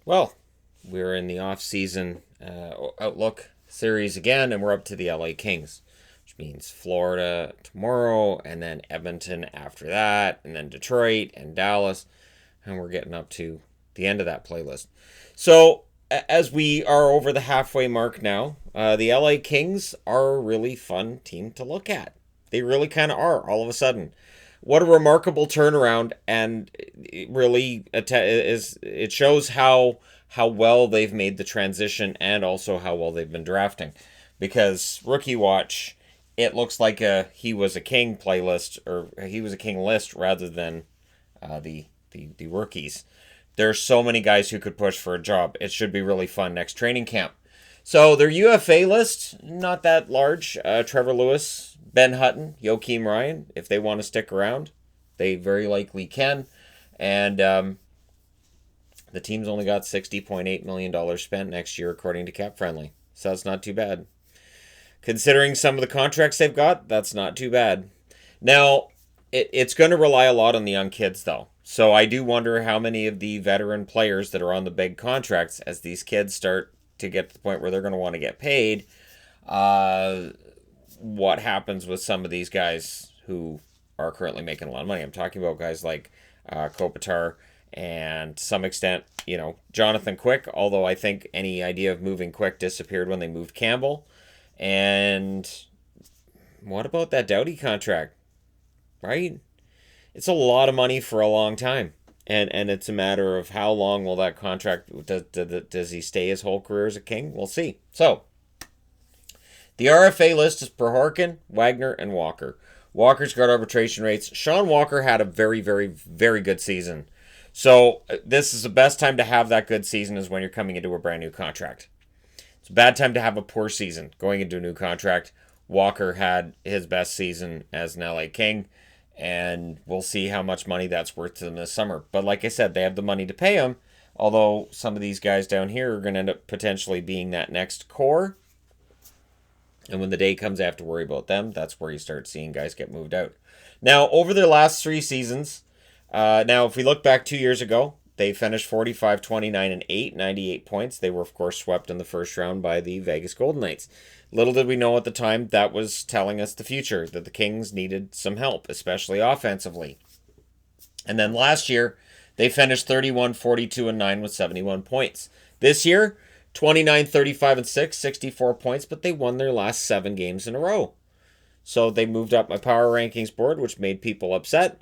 Well, we're in the off-season outlook series again, and we're up to the LA Kings, which means Florida tomorrow, and then Edmonton after that, and then Detroit and Dallas, and we're getting up to the end of that playlist. So, as we are over the halfway mark now, the LA Kings are a really fun team to look at. They really kind of are all of a sudden. What a remarkable turnaround, and it really is. It shows how well they've made the transition, and also how well they've been drafting. Because rookie watch, it looks like a he was a king playlist, or he was a king list rather than the rookies. There's so many guys who could push for a job. It should be really fun next training camp. So their UFA list, not that large. Trevor Lewis, Ben Hutton, Joakim Ryan, if they want to stick around, they very likely can. And the team's only got $60.8 million spent next year, according to Cap Friendly. So that's not too bad. Considering some of the contracts they've got, that's not too bad. Now, it's going to rely a lot on the young kids, though. So I do wonder how many of the veteran players that are on the big contracts, as these kids start to get to the point where they're going to want to get paid, what happens with some of these guys who are currently making a lot of money. I'm talking about guys like Kopitar and to some extent, Jonathan Quick, although I think any idea of moving Quick disappeared when they moved Campbell. And what about that Doughty contract, right? It's a lot of money for a long time. And it's a matter of how long will that contract, does he stay his whole career as a King? We'll see. So, the RFA list is Prohorkin, Wagner, and Walker. Walker's got arbitration rates. Sean Walker had a very, very, very good season. So, this is the best time to have that good season is when you're coming into a brand new contract. It's a bad time to have a poor season going into a new contract. Walker had his best season as an LA King, and we'll see how much money that's worth to them this summer. But like I said, they have the money to pay him, although some of these guys down here are going to end up potentially being that next core. And when the day comes, I have to worry about them. That's where you start seeing guys get moved out. Now, over their last 3 seasons, now if we look back 2 years ago, they finished 45, 29, and 8, 98 points. They were, of course, swept in the first round by the Vegas Golden Knights. Little did we know at the time that was telling us the future, that the Kings needed some help, especially offensively. And then last year, they finished 31, 42, and 9 with 71 points. This year, 29, 35, and 6, 64 points, but they won their last 7 games in a row. So they moved up my power rankings board, which made people upset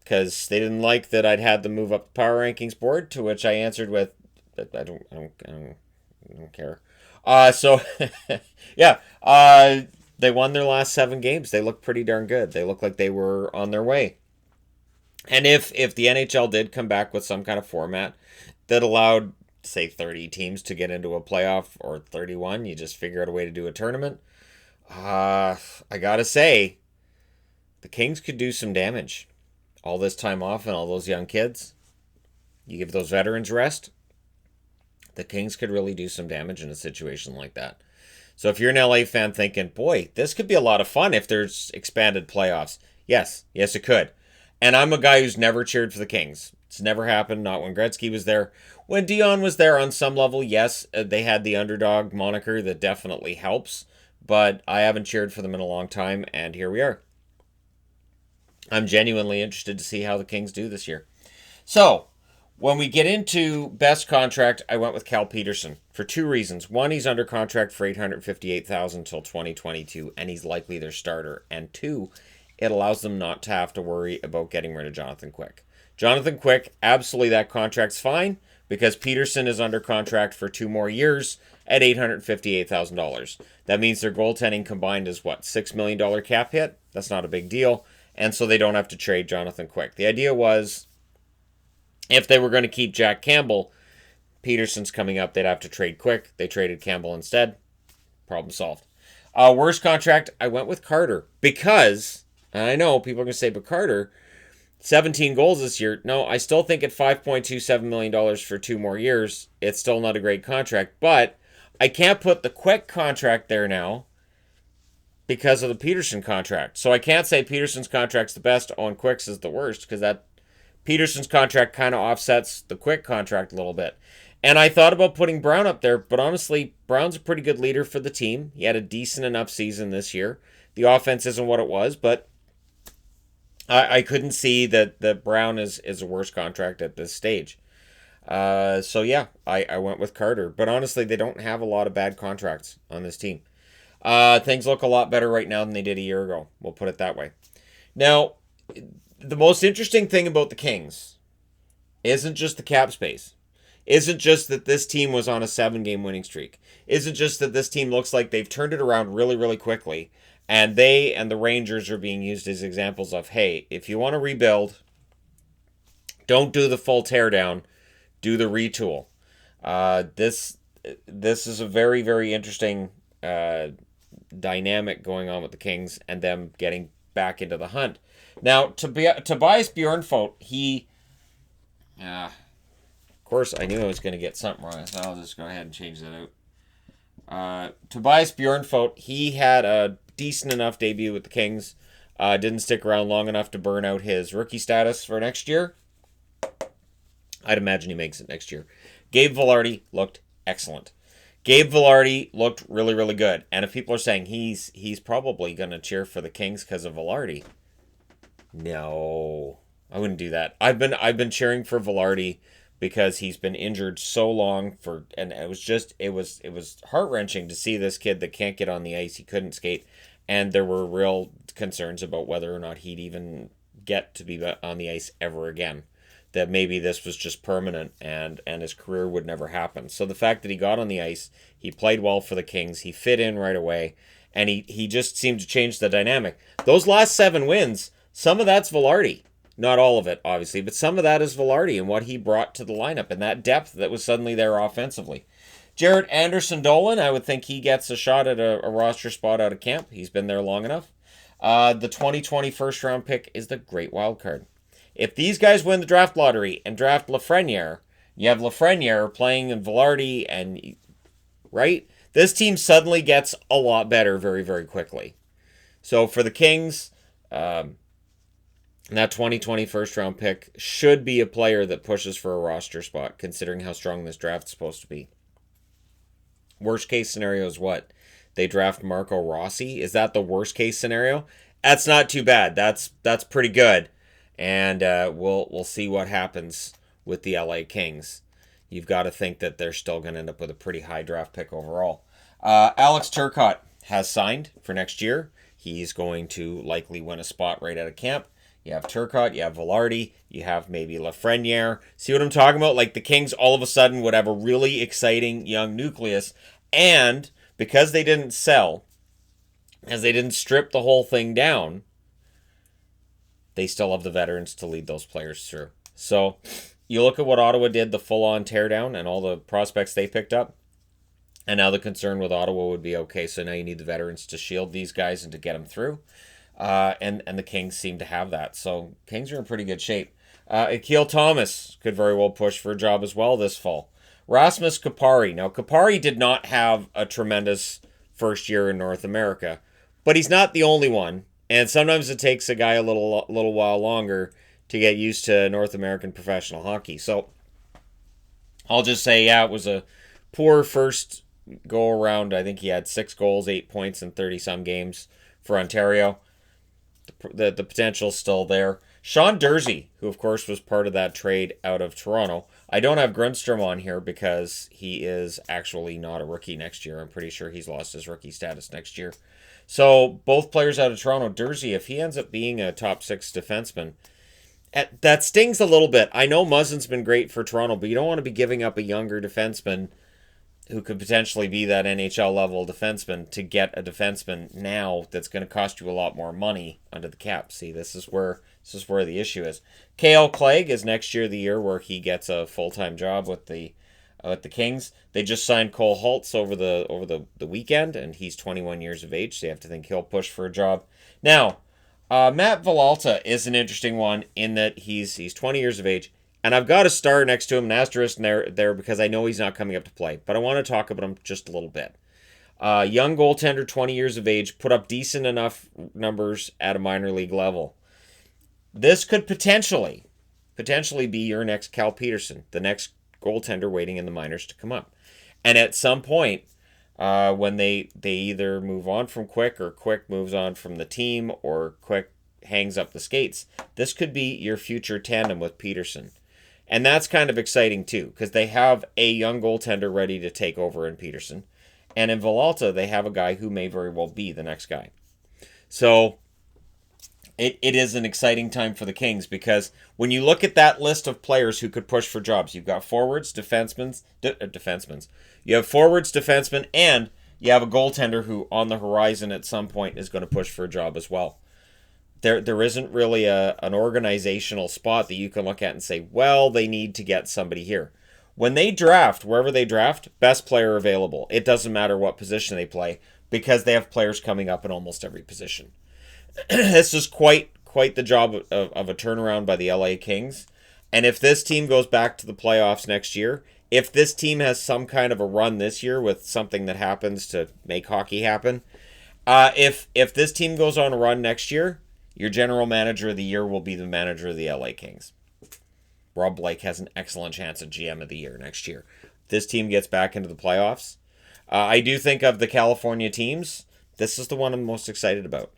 because they didn't like that I'd had them move up the power rankings board, to which I answered with, I don't care. So, yeah, they won their last 7 games. They look pretty darn good. They look like they were on their way. And if the NHL did come back with some kind of format that allowed, say, 30 teams to get into a playoff, or 31, you just figure out a way to do a tournament, I gotta say, the Kings could do some damage. All this time off and all those young kids, you give those veterans rest, the Kings could really do some damage in a situation like that. So if you're an LA fan thinking, boy, this could be a lot of fun if there's expanded playoffs. Yes, it could. And I'm a guy who's never cheered for the Kings. It's never happened, not when Gretzky was there. When Dion was there on some level, yes, they had the underdog moniker that definitely helps. But I haven't cheered for them in a long time, and here we are. I'm genuinely interested to see how the Kings do this year. So, when we get into best contract, I went with Cal Peterson for 2 reasons. One, he's under contract for $858,000 until 2022, and he's likely their starter. And 2, it allows them not to have to worry about getting rid of Jonathan Quick. Jonathan Quick, absolutely that contract's fine, because Peterson is under contract for 2 more years at $858,000. That means their goaltending combined is what, $6 million cap hit? That's not a big deal. And so they don't have to trade Jonathan Quick. The idea was, if they were going to keep Jack Campbell, Peterson's coming up, they'd have to trade Quick. They traded Campbell instead. Problem solved. Worst contract, I went with Carter. Because, and I know people are going to say, but Carter, 17 goals this year. No, I still think at $5.27 million for 2 more years, it's still not a great contract. But I can't put the Quick contract there now because of the Peterson contract. So I can't say Peterson's contract's the best, and Quick's is the worst, because that Peterson's contract kind of offsets the Quick contract a little bit. And I thought about putting Brown up there, but honestly, Brown's a pretty good leader for the team. He had a decent enough season this year. The offense isn't what it was, but I couldn't see that Brown is a worse contract at this stage. So yeah, I went with Carter. But honestly, they don't have a lot of bad contracts on this team. Things look a lot better right now than they did a year ago. We'll put it that way. Now, the most interesting thing about the Kings isn't just the cap space. Isn't just that this team was on a 7-game winning streak. Isn't just that this team looks like they've turned it around really, really quickly. And they and the Rangers are being used as examples of, hey, if you want to rebuild, don't do the full teardown, do the retool. This is a very, very interesting dynamic going on with the Kings and them getting back into the hunt. Now, Tobias Bjornfot, he... of course, I knew I was going to get something wrong, so I'll just go ahead and change that out. Tobias Bjornfot, he had a decent enough debut with the Kings. Didn't stick around long enough to burn out his rookie status for next year. I'd imagine he makes it next year. Gabe Vilardi looked excellent. Gabe Vilardi looked really, really good. And if people are saying he's probably going to cheer for the Kings because of Vilardi, no, I wouldn't do that. I've been cheering for Vilardi because he's been injured so long and it was heart-wrenching to see this kid that can't get on the ice. He couldn't skate, and there were real concerns about whether or not he'd even get to be on the ice ever again. That maybe this was just permanent and his career would never happen. So the fact that he got on the ice, he played well for the Kings, he fit in right away, and he just seemed to change the dynamic. Those last 7 wins, some of that's Vilardi. Not all of it, obviously, but some of that is Vilardi and what he brought to the lineup and that depth that was suddenly there offensively. Jared Anderson-Dolan, I would think he gets a shot at a roster spot out of camp. He's been there long enough. The 2020 first-round pick is the great wild card. If these guys win the draft lottery and draft Lafreniere, you have Lafreniere playing in Vilardi, and right? This team suddenly gets a lot better very, very quickly. So for the Kings... that 2020 first-round pick should be a player that pushes for a roster spot, considering how strong this draft is supposed to be. Worst-case scenario is what? They draft Marco Rossi? Is that the worst-case scenario? That's not too bad. That's pretty good. And we'll see what happens with the LA Kings. You've got to think that they're still going to end up with a pretty high draft pick overall. Alex Turcotte has signed for next year. He's going to likely win a spot right out of camp. You have Turcotte, you have Vilardi, you have maybe Lafreniere. See what I'm talking about? Like the Kings all of a sudden would have a really exciting young nucleus. And because they didn't sell, as they didn't strip the whole thing down, they still have the veterans to lead those players through. So you look at what Ottawa did, the full-on teardown and all the prospects they picked up. And now the concern with Ottawa would be, okay, so now you need the veterans to shield these guys and to get them through. And the Kings seem to have that. So Kings are in pretty good shape. Akil Thomas could very well push for a job as well this fall. Rasmus Kupari. Now, Kupari did not have a tremendous first year in North America, but he's not the only one. And sometimes it takes a guy a little while longer to get used to North American professional hockey. So I'll just say, yeah, it was a poor first go around. I think he had 6 goals, 8 points in 30-some games for Ontario. The potential's still there. Sean Durzi, who of course was part of that trade out of Toronto. I don't have Grundstrom on here because he is actually not a rookie next year. I'm pretty sure he's lost his rookie status next year. So both players out of Toronto. Durzi, if he ends up being a top 6 defenseman, that stings a little bit. I know Muzzin's been great for Toronto, but you don't want to be giving up a younger defenseman who could potentially be that NHL level defenseman to get a defenseman now that's going to cost you a lot more money under the cap. See, this is where the issue is. Kale Clegg is next year the year where he gets a full-time job with the Kings. They just signed Cole Holtz over the weekend, and he's 21 years of age, so you have to think he'll push for a job. Now, Matt Villalta is an interesting one in that he's 20 years of age. And I've got a star next to him, an asterisk there because I know he's not coming up to play. But I want to talk about him just a little bit. Young goaltender, 20 years of age, put up decent enough numbers at a minor league level. This could potentially be your next Cal Peterson, the next goaltender waiting in the minors to come up. And at some point, when they either move on from Quick or Quick moves on from the team or Quick hangs up the skates, this could be your future tandem with Peterson. And that's kind of exciting too, because they have a young goaltender ready to take over in Peterson. And in Villalta, they have a guy who may very well be the next guy. So it is an exciting time for the Kings, because when you look at that list of players who could push for jobs, you've got forwards, defensemen. You have forwards, defensemen, and you have a goaltender who on the horizon at some point is going to push for a job as well. There isn't really an organizational spot that you can look at and say, well, they need to get somebody here. When they draft, wherever they draft, best player available. It doesn't matter what position they play, because they have players coming up in almost every position. This is quite the job of a turnaround by the LA Kings. And if this team goes back to the playoffs next year, if this team has some kind of a run this year with something that happens to make hockey happen, if this team goes on a run next year, your general manager of the year will be the manager of the LA Kings. Rob Blake has an excellent chance at GM of the year next year. If this team gets back into the playoffs, I do think of the California teams, this is the one I'm most excited about.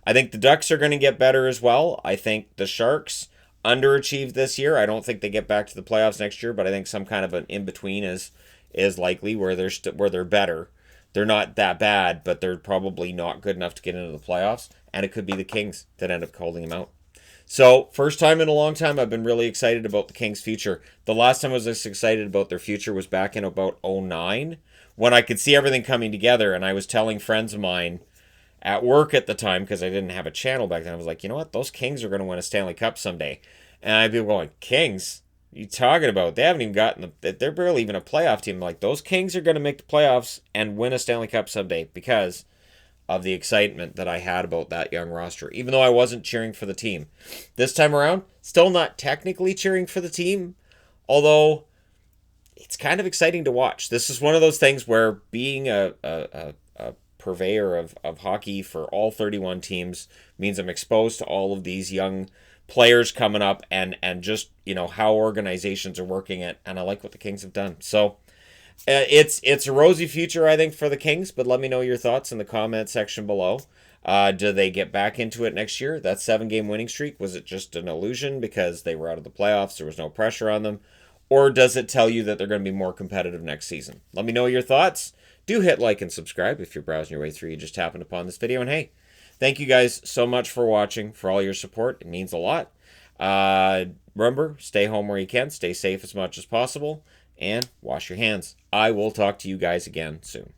I think the Ducks are going to get better as well. I think the Sharks underachieved this year. I don't think they get back to the playoffs next year, but I think some kind of an in-between is likely, where they're better. They're not that bad, but they're probably not good enough to get into the playoffs. And it could be the Kings that end up holding them out. So, first time in a long time, I've been really excited about the Kings' future. The last time I was this excited about their future was back in about 2009, when I could see everything coming together, and I was telling friends of mine at work at the time, because I didn't have a channel back then, I was like, you know what, those Kings are going to win a Stanley Cup someday. And I'd be going, Kings? What are you talking about? They haven't even gotten they're barely even a playoff team. Like, those Kings are going to make the playoffs and win a Stanley Cup someday, because of the excitement that I had about that young roster, even though I wasn't cheering for the team. This time around, still not technically cheering for the team, although it's kind of exciting to watch. This is one of those things where being a purveyor of hockey for all 31 teams means I'm exposed to all of these young players coming up and just, how organizations are working it, and I like what the Kings have done. So it's a rosy future, I think, for the Kings, but let me know your thoughts in the comment section below. Do they get back into it next year? That 7-game winning streak, was it just an illusion because they were out of the playoffs, there was no pressure on them? Or does it tell you that they're going to be more competitive next season? Let me know your thoughts. Do hit like and subscribe if you're browsing your way through. You just happened upon this video. And hey, thank you guys so much for watching, for all your support. It means a lot. Remember, stay home where you can. Stay safe as much as possible. And wash your hands. I will talk to you guys again soon.